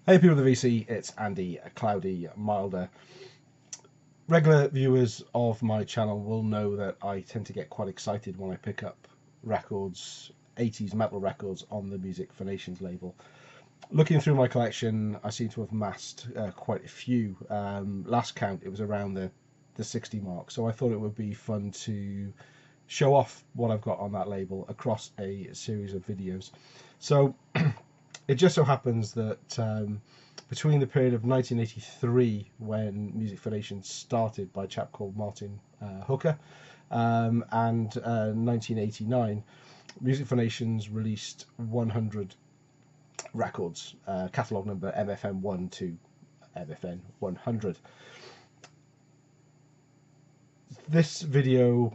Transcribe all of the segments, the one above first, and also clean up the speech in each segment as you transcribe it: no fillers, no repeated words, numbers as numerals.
Hey people of the VC, it's Andy, a cloudy, milder. Regular viewers of my channel will know that I tend to get quite excited when I pick up records, 80s metal records on the Music for Nations label. Looking through my collection, I seem to have amassed quite a few. Last count, it was around the 60 mark, so I thought it would be fun to show off what I've got on that label across a series of videos. So it just so happens that between the period of 1983, when Music for Nations started by a chap called Martin Hooker, and 1989, Music for Nations released 100 records, catalogue number MFN1 to MFN100. This video,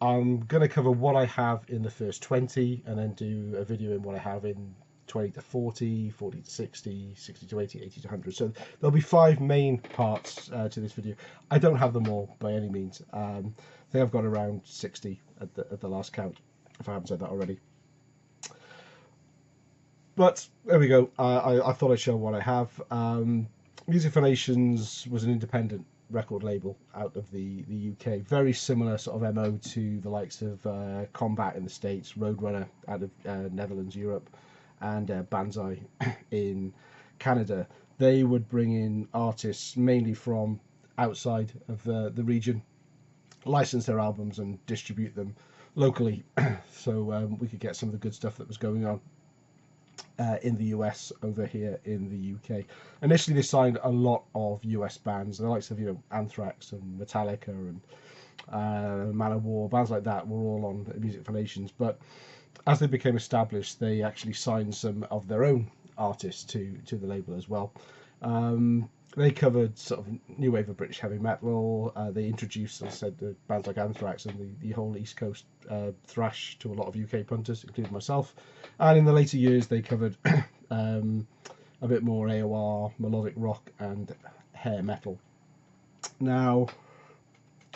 I'm going to cover what I have in the first 20 and then do a video in what I have in 20 to 40, 40 to 60, 60 to 80, 80 to 100. So there'll be 5 main parts to this video. I don't have them all by any means. I think I've got around 60 at the last count, if I haven't said that already. But there we go. I thought I'd show what I have. Music for Nations was an independent record label out of the UK, very similar sort of MO to the likes of Combat in the States, Roadrunner out of Netherlands, Europe, and Banzai in Canada. They would bring in artists mainly from outside of the region, license their albums and distribute them locally, so we could get some of the good stuff that was going on in the US over here in the UK. Initially they signed a lot of US bands, the likes of Anthrax and Metallica and Manowar, bands like that were all on Music for Nations, but as they became established, they actually signed some of their own artists to the label as well. They covered sort of new wave of British heavy metal. They introduced, as I said, the bands like Anthrax and the whole East Coast thrash to a lot of UK punters, including myself. And in the later years, they covered a bit more AOR, melodic rock, and hair metal. Now,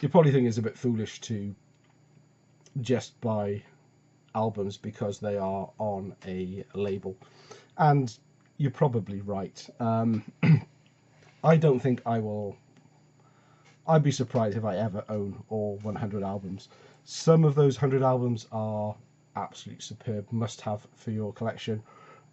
you probably think it's a bit foolish to just buy albums because they are on a label, and you're probably right. I don't think I'd be surprised if I ever own all 100 albums. Some of those 100 albums are absolutely superb, must have for your collection.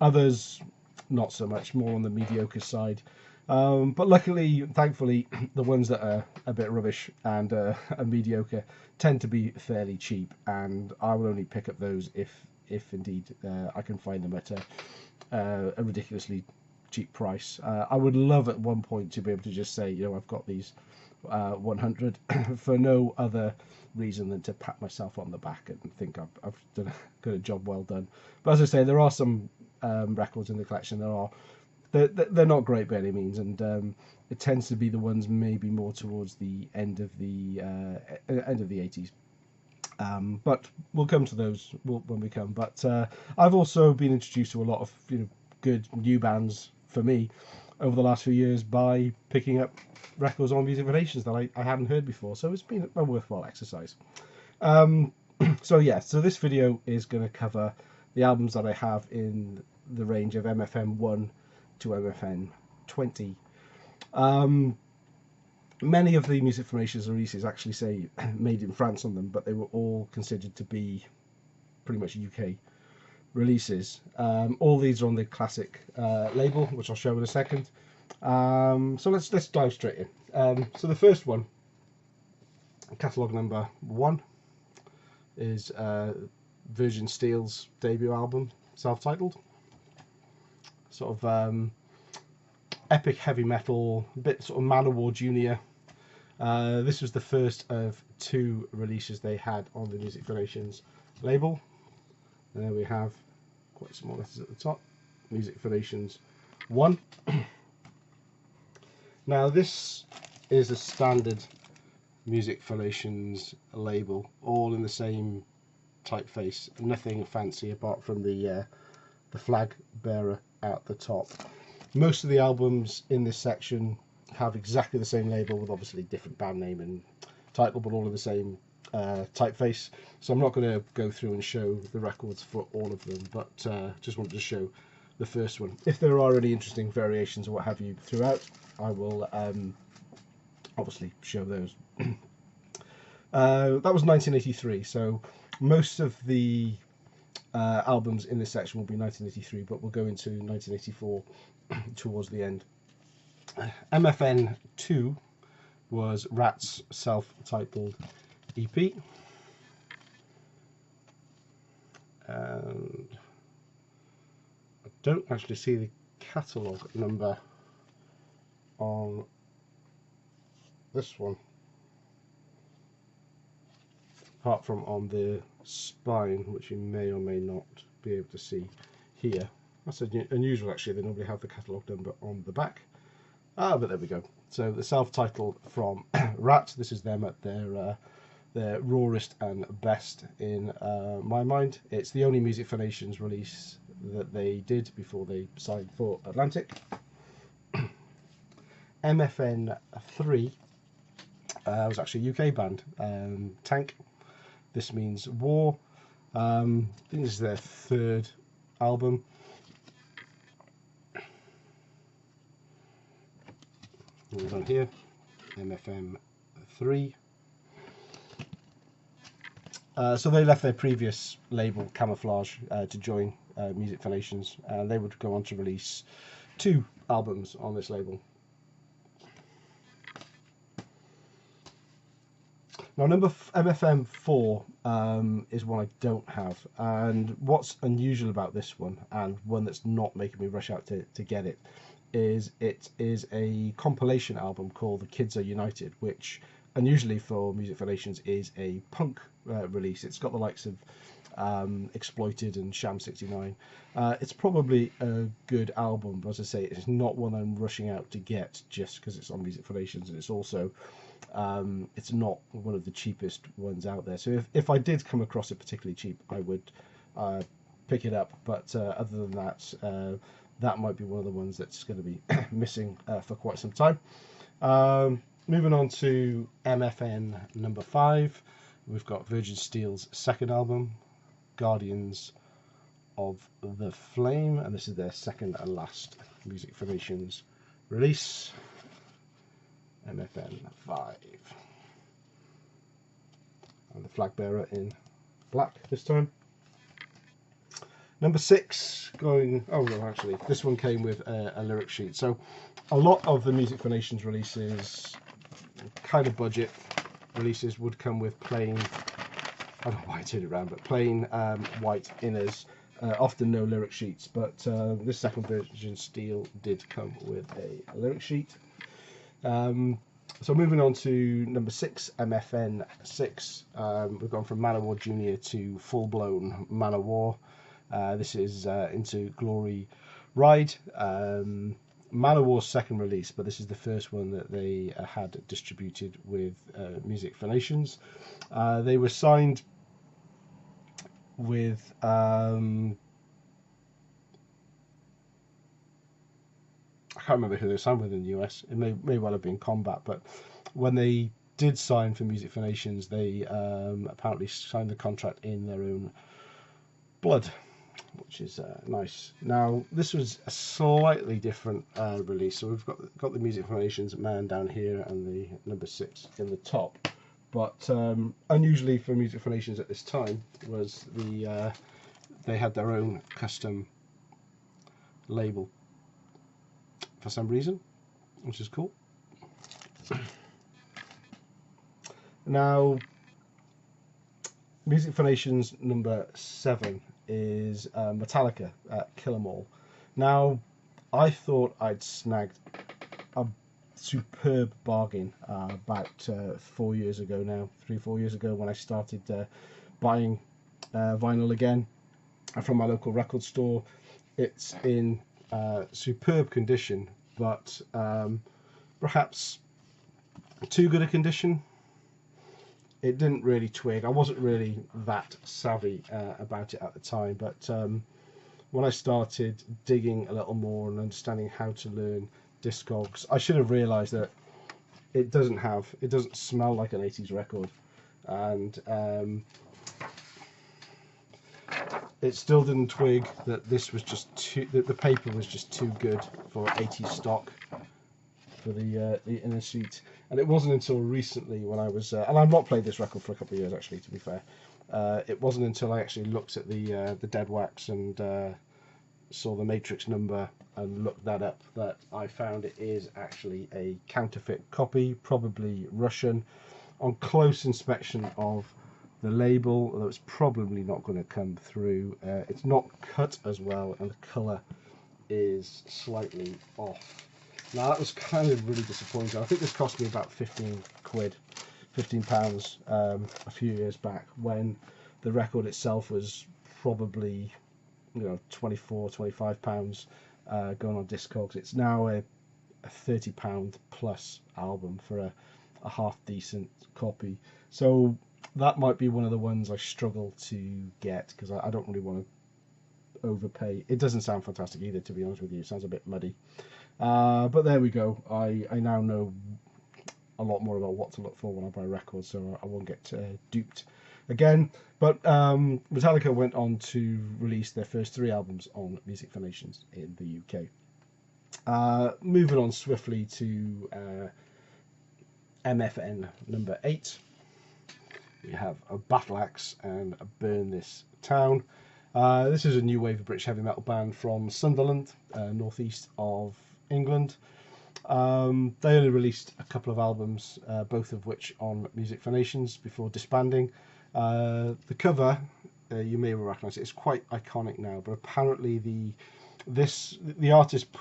Others not so much, more on the mediocre side. But luckily, thankfully, the ones that are a bit rubbish and are mediocre tend to be fairly cheap, and I will only pick up those if indeed I can find them at a ridiculously cheap price. I would love at one point to be able to just say, I've got these 100 for no other reason than to pat myself on the back and think I've done a job well done. But as I say, there are some records in the collection they're not great by any means, and it tends to be the ones maybe more towards the end of the 80s. But we'll come to those when we come. But I've also been introduced to a lot of good new bands for me over the last few years by picking up records on Music for Nations that I hadn't heard before. So it's been a worthwhile exercise. So this video is going to cover the albums that I have in the range of MFN1 to MFN20. Many of the Music for Nations releases actually say made in France on them, but they were all considered to be pretty much UK releases. All these are on the classic label, which I'll show in a second. So let's dive straight in. So the first one, catalogue number 1, is Virgin Steel's debut album, self-titled. Sort of epic heavy metal, a bit sort of Manowar Junior. This was the first of 2 releases they had on the Music for Nations label. And there we have, quite small letters at the top, Music for Nations 1. Now this is a standard Music for Nations label, all in the same typeface, nothing fancy apart from the flag bearer at the top. Most of the albums in this section have exactly the same label with obviously different band name and title, but all in the same typeface. So I'm not going to go through and show the records for all of them, but just wanted to show the first one. If there are any interesting variations or what have you throughout, I will obviously show those. That was 1983, so most of the albums in this section will be 1983, but we'll go into 1984 towards the end. MFN2 was Rat's self-titled EP, and I don't actually see the catalogue number on this one, apart from on the spine, which you may or may not be able to see here. That's unusual actually, they normally have the catalogue number on the back. But there we go. So the self-titled from Rat, this is them at their rawest and best in my mind. It's the only Music for Nations release that they did before they signed for Atlantic. MFN3 was actually a UK band, Tank. This means war. I think this is their third album. Hold on here, MFN3. So they left their previous label, Camouflage, to join Music for Nations, and they would go on to release 2 albums on this label. Now, MFN4 is one I don't have, and what's unusual about this one, and one that's not making me rush out to get it, is a compilation album called The Kids Are United, which unusually for Music for Nations is a punk release. It's got the likes of Exploited and Sham 69. It's probably a good album, but as I say, it's not one I'm rushing out to get just because it's on Music for Nations, and it's also it's not one of the cheapest ones out there. So if I did come across it particularly cheap, I would pick it up, but other than that, that might be one of the ones that's going to be missing for quite some time. Moving on to MFN number 5, we've got Virgin Steel's second album, Guardians of the Flame, and this is their second and last Music for Nations release. MFN 5, and the flag bearer in black this time. Number 6, going, oh no, actually this one came with a lyric sheet. So a lot of the Music for Nations releases, kind of budget releases, would come with plain, I don't know why I turned it around, but plain white inners, often no lyric sheets, but this second Virgin Steel did come with a lyric sheet. So moving on to number 6, MFN 6, we've gone from Manowar Junior to full-blown Manowar. This is Into Glory Ride, Manowar's second release, but this is the first one that they had distributed with Music for Nations. They were signed with I can't remember who they signed with in the US. It may well have been Combat, but when they did sign for Music for Nations, they apparently signed the contract in their own blood, which is nice. Now, this was a slightly different release. So we've got the Music for Nations man down here and the number 6 in the top. But unusually for Music for Nations at this time was they had their own custom label for some reason, which is cool. Now, Music for Nations number 7 is Metallica Kilomole. Now, I thought I'd snagged a superb bargain about 4 years ago now, 3-4 years ago, when I started buying vinyl again from my local record store. It's in superb condition, but perhaps too good a condition. It didn't really twig. I wasn't really that savvy about it at the time, but when I started digging a little more and understanding how to learn Discogs, I should have realised that it doesn't smell like an 80s record, and it still didn't twig that this was just that the paper was just too good for 80s stock for the inner sheet. And it wasn't until recently when I was, and I've not played this record for a couple of years actually, to be fair. It wasn't until I actually looked at the dead wax and saw the matrix number and looked that up that I found it is actually a counterfeit copy, probably Russian. On close inspection of the label, although it's probably not going to come through, it's not cut as well, and the colour is slightly off. Now that was kind of really disappointing. I think this cost me about 15 quid, £15 a few years back, when the record itself was probably, you know, 24, 25 pounds going on Discogs. It's now a £30 plus album for a half decent copy. So that might be one of the ones I struggle to get, because I don't really want to overpay. It doesn't sound fantastic either, to be honest with you. It sounds a bit muddy. But there we go. I now know a lot more about what to look for when I buy records, so I won't get duped again. But Metallica went on to release their first 3 albums on Music for Nations in the UK. Moving on swiftly to MFN-8. We have a Battle Axe and a Burn This Town. This is a new wave of British heavy metal band from Sunderland, northeast of England. They only released a couple of albums, both of which on Music for Nations, before disbanding. The cover, you may recognise it, it's quite iconic now, but apparently the artist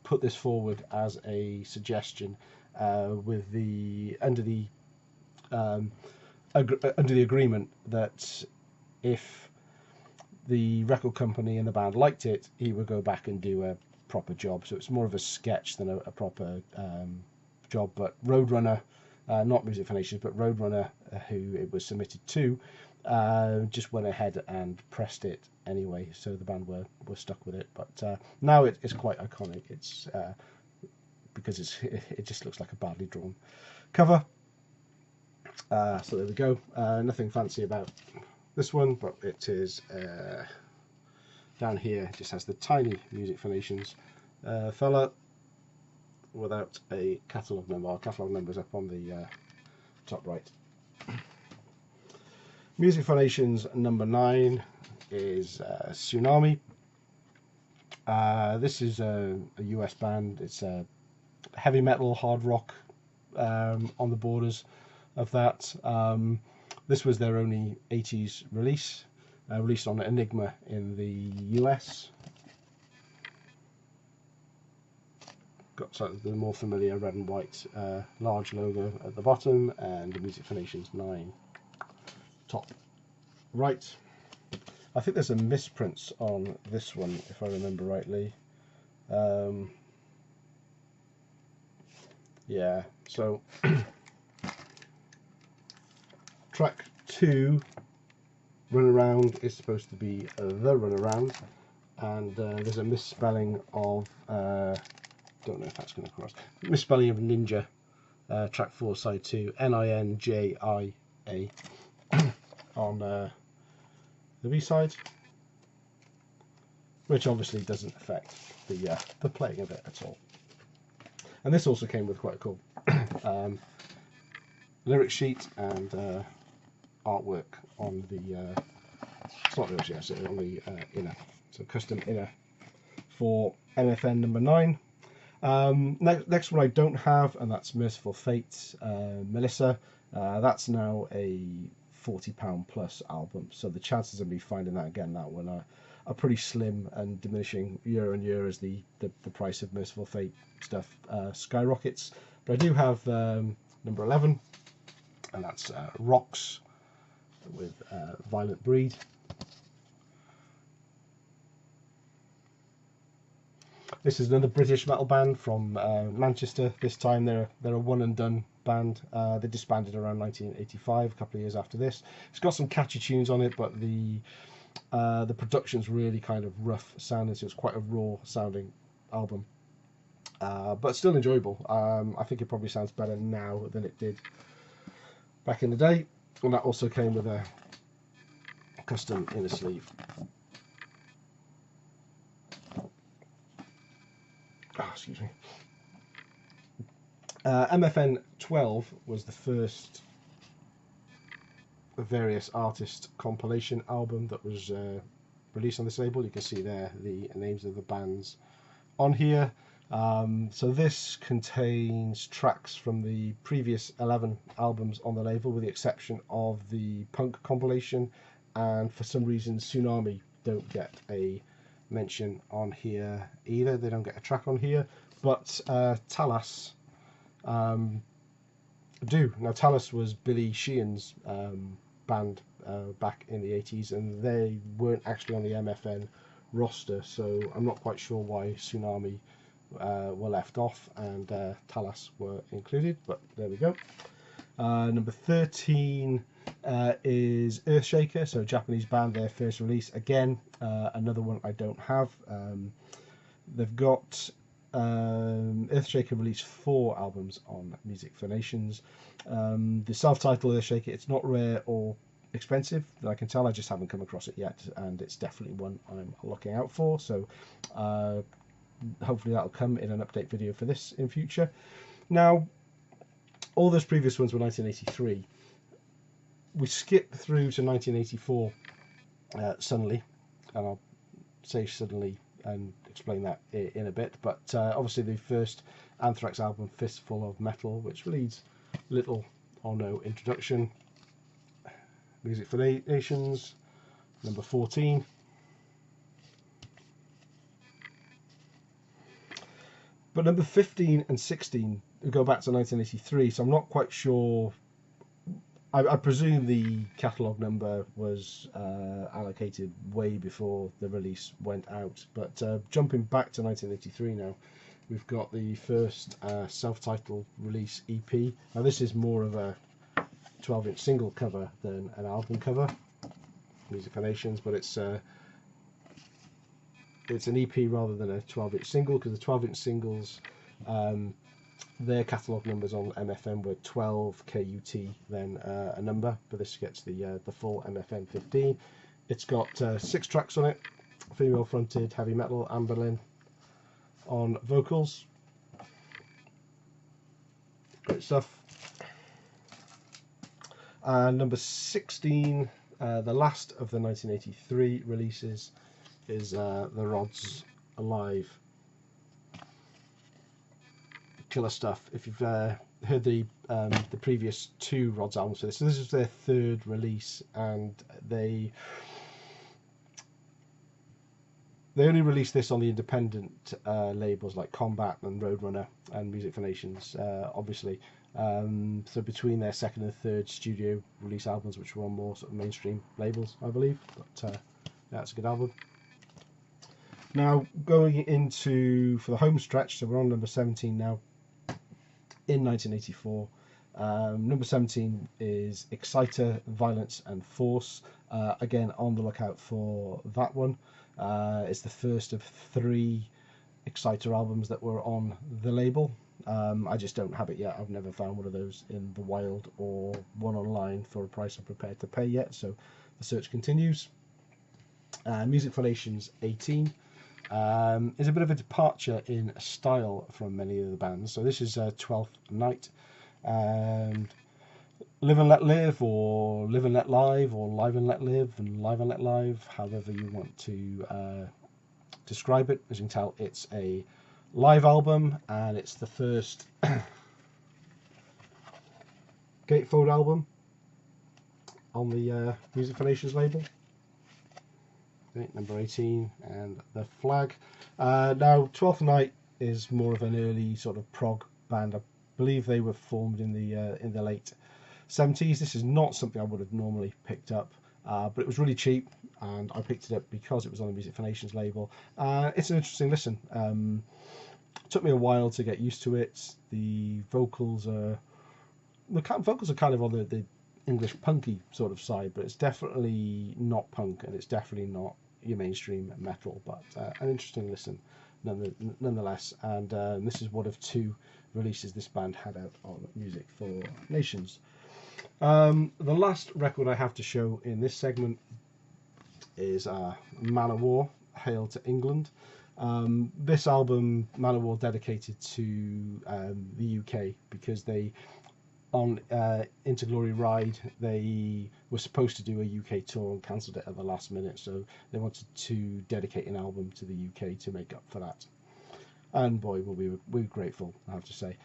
put this forward as a suggestion with under the agreement that if the record company and the band liked it, he would go back and do a proper job. So it's more of a sketch than a proper job. But Roadrunner, not Music for Nations, but Roadrunner, who it was submitted to, just went ahead and pressed it anyway. So the band were stuck with it. But now it's quite iconic. It's because it just looks like a badly drawn cover. So there we go. Nothing fancy about this one, but it is down here. It just has the tiny Music for Nations fella without a catalogue number. Our catalogue number's up on the top right. Music for Nations number 9 is Tsunami. This is a US band. It's a heavy metal, hard rock on the borders of that. This was their only 80s release, released on Enigma in the US. Got sort of the more familiar red and white large logo at the bottom, and the Music for Nations 9 top right. I think there's a misprints on this one, if I remember rightly. Yeah, so track 2, Run Around, is supposed to be The Run Around, and there's a misspelling of, don't know if that's going to cross, misspelling of Ninja, track 4, side 2, Ninjia, on the B-side, which obviously doesn't affect the playing of it at all. And this also came with quite a cool lyric sheet and artwork on the it's not lyric sheet, actually, on the inner, so custom inner for MFN number 9. Next one I don't have, and that's Merciful Fate, Melissa. That's now a £40 plus album, so the chances of me finding that again, that one, are pretty slim and diminishing year on year as the price of Merciful Fate stuff skyrockets. But I do have number 11, and that's Rocks with Violent Breed. This is another British metal band from Manchester. This time they're a one and done band. They disbanded around 1985, a couple of years after this. It's got some catchy tunes on it, but the production's really kind of rough sounding, so it's quite a raw sounding album, but still enjoyable. I think it probably sounds better now than it did back in the day, and that also came with a custom inner sleeve excuse me. MFN12 was the first various artist compilation album that was released on this label. You can see there the names of the bands on here. So this contains tracks from the previous 11 albums on the label, with the exception of the punk compilation, and for some reason Tsunami don't get a mention on here either. They don't get a track on here, but Talas do. Now Talas was Billy Sheehan's band back in the 80s, and they weren't actually on the MFN roster, so I'm not quite sure why Tsunami were left off and Talas were included, but there we go. Number 13 is Earthshaker, so a Japanese band, their first release. Again, another one I don't have. They've got Earthshaker released 4 albums on Music for Nations. The self-titled Earthshaker, it's not rare or expensive that I can tell. I just haven't come across it yet, and it's definitely one I'm looking out for, so hopefully that'll come in an update video for this in future. Now, all those previous ones were 1983. We skipped through to 1984 suddenly, and I'll say suddenly and explain that in a bit, but obviously the first Anthrax album, Fistful of Metal, which needs little or no introduction. Music for Nations, number 14. But number 15 and 16 go back to 1983, so I'm not quite sure. I presume the catalogue number was allocated way before the release went out. But jumping back to 1983 now, we've got the first self-titled release EP. Now this is more of a 12-inch single cover than an album cover, Music for Nations, but it's an EP rather than a 12-inch single, because the 12-inch singles, their catalogue numbers on MFN were 12 KUT, then a number, but this gets the full MFN15. It's got 6 tracks on it, female-fronted heavy metal, Amberlynn on vocals. Great stuff. Number 16, the last of the 1983 releases, is the Rods Alive. Killer stuff. If you've heard the previous 2 Rods albums for this, so this is their 3rd release, and they only released this on the independent labels like Combat and Roadrunner and Music for Nations, obviously. So between their 2nd and 3rd studio release albums, which were on more sort of mainstream labels, I believe. But yeah, it's a good album. Now going into for the home stretch, so we're on number 17 now. In 1984, number 17 is Exciter, Violence and Force. Again, on the lookout for that one. It's the first of 3 Exciter albums that were on the label. I just don't have it yet. I've never found one of those in the wild or one online for a price I'm prepared to pay yet, so the search continues. Music for Nations 18 is a bit of a departure in style from many of the bands. So this is Twelfth Night, and Live and Let Live, or Live and Let Live, or Live and Let Live, and Live and Let Live, however you want to describe it. As you can tell, it's a live album, and it's the first gatefold album on the Music for Nations label. Okay, number 18, and the flag. Now, Twelfth Night is more of an early sort of prog band. I believe they were formed in the late 70s. This is not something I would have normally picked up, but it was really cheap, and I picked it up because it was on the Music for Nations label. It's an interesting listen. It took me a while to get used to it. The vocals are kind of on the English punky sort of side, but it's definitely not punk, and it's definitely not your mainstream metal, but an interesting listen nonetheless. And this is one of 2 releases this band had out on Music for Nations. The last record I have to show in this segment is Man of War, Hail to England. This album, Manowar dedicated to the UK, because they, on Into Glory Ride, they were supposed to do a UK tour and cancelled it at the last minute, so they wanted to dedicate an album to the UK to make up for that. And boy, we're grateful, I have to say.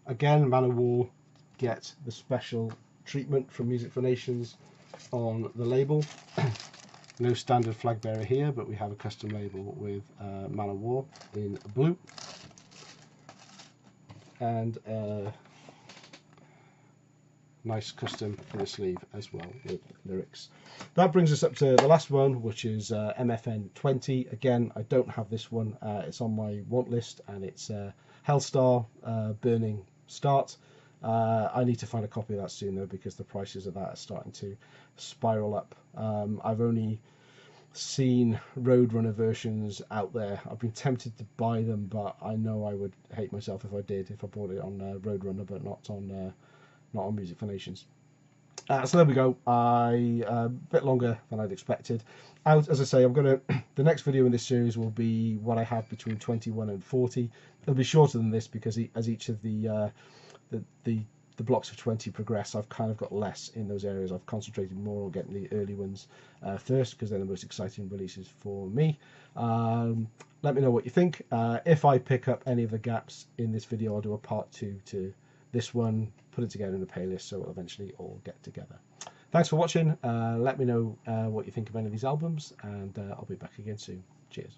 Again, Manowar get the special treatment from Music for Nations on the label. No standard flag bearer here, but we have a custom label with Manowar in blue, and a nice custom for the sleeve as well with lyrics. That brings us up to the last one, which is MFN20. Again, I don't have this one. It's on my want list, and it's Hellstar Burning Start. I need to find a copy of that soon though, because the prices of that are starting to spiral up. I've only seen Roadrunner versions out there. I've been tempted to buy them, but I know I would hate myself if I bought it on Roadrunner, but not on Music for Nations. So there we go. A bit longer than I'd expected. As I say, I'm gonna the next video in this series will be what I have between 21 and 40. It'll be shorter than this because as each of the blocks of 20 progress, I've kind of got less in those areas. I've concentrated more on getting the early ones first, because they're the most exciting releases for me. Let me know what you think. If I pick up any of the gaps in this video, I'll do a part 2 to this one, put it together in a playlist, so it'll eventually all get together. Thanks for watching. Let me know what you think of any of these albums, and I'll be back again soon. Cheers.